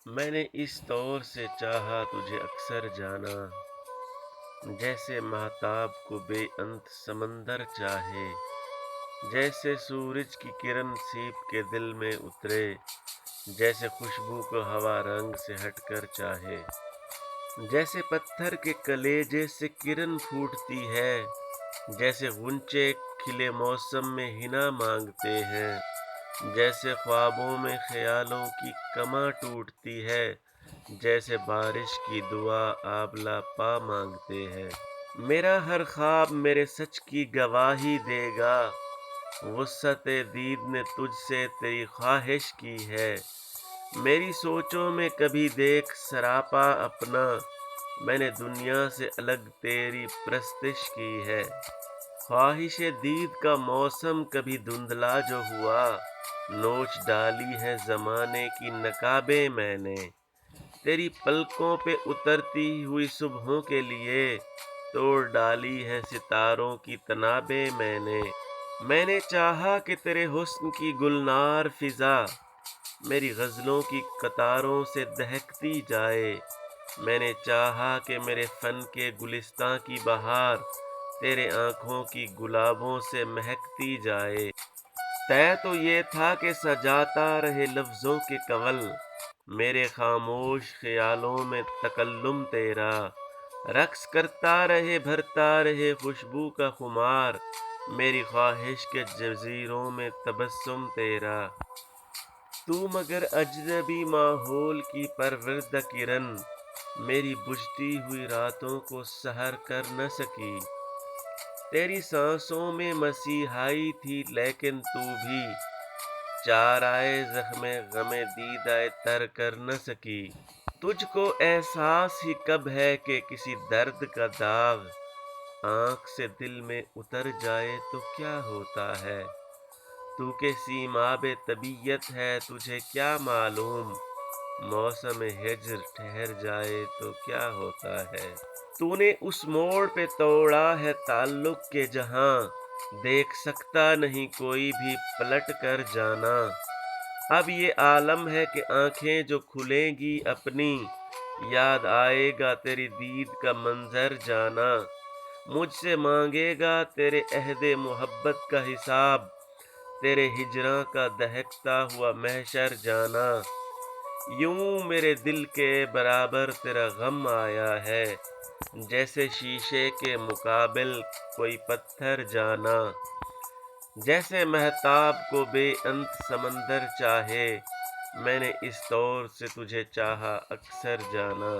میں نے اس طور سے چاہا تجھے اکثر جانا، جیسے مہتاب کو بے انت سمندر چاہے، جیسے سورج کی کرن سیپ کے دل میں اترے، جیسے خوشبو کو ہوا رنگ سے ہٹ کر چاہے، جیسے پتھر کے کلیجے سے کرن پھوٹتی ہے، جیسے غنچے کھلے موسم میں حنا مانگتے ہیں، جیسے خوابوں میں خیالوں کی کماں ٹوٹتی ہے، جیسے بارش کی دعا آبلہ پا مانگتے ہیں۔ میرا ہر خواب میرے سچ کی گواہی دے گا، وسعت دید نے تجھ سے تیری خواہش کی ہے، میری سوچوں میں کبھی دیکھ سراپا اپنا، میں نے دنیا سے الگ تیری پرستش کی ہے۔ خواہش دید کا موسم کبھی دھندلا جو ہوا، نوچ ڈالی ہے زمانے کی نقابیں میں نے، تیری پلکوں پہ اترتی ہوئی صبحوں کے لیے توڑ ڈالی ہے ستاروں کی تنابیں میں نے چاہا کہ تیرے حسن کی گلنار فضا میری غزلوں کی قطاروں سے دہکتی جائے، میں نے چاہا کہ میرے فن کے گلستاں کی بہار تیرے آنکھوں کی گلابوں سے مہکتی جائے۔ طے تو یہ تھا کہ سجاتا رہے لفظوں کے کنول، میرے خاموش خیالوں میں تکلم تیرا، رقص کرتا رہے بھرتا رہے خوشبو کا خمار، میری خواہش کے جزیروں میں تبسم تیرا۔ تو مگر اجنبی ماحول کی پروردہ کرن، میری بجھتی ہوئی راتوں کو سحر کر نہ سکی، تیری سانسوں میں مسیحائی تھی لیکن تو بھی چارۂ زخم غم دیدہ تر کر نہ سکی۔ تجھ کو احساس ہی کب ہے کہ کسی درد کا داغ آنکھ سے دل میں اتر جائے تو کیا ہوتا ہے، تو کہ سیماب طبیعت ہے تجھے کیا معلوم، موسم ہجر ٹھہر جائے تو کیا ہوتا ہے۔ تو نے اس موڑ پہ توڑا ہے تعلق کے جہاں دیکھ سکتا نہیں کوئی بھی پلٹ کر جانا، اب یہ عالم ہے کہ آنکھیں جو کھلیں گی اپنی یاد آئے گا تیری دید کا منظر جانا، مجھ سے مانگے گا تیرے عہد محبت کا حساب تیرے ہجراں کا دہکتا ہوا محشر جانا، یوں میرے دل کے برابر تیرا غم آیا ہے، جیسے شیشے کے مقابل کوئی پتھر جانا، جیسے مہتاب کو بے انت سمندر چاہے، میں نے اس طور سے تجھے چاہا اکثر جانا۔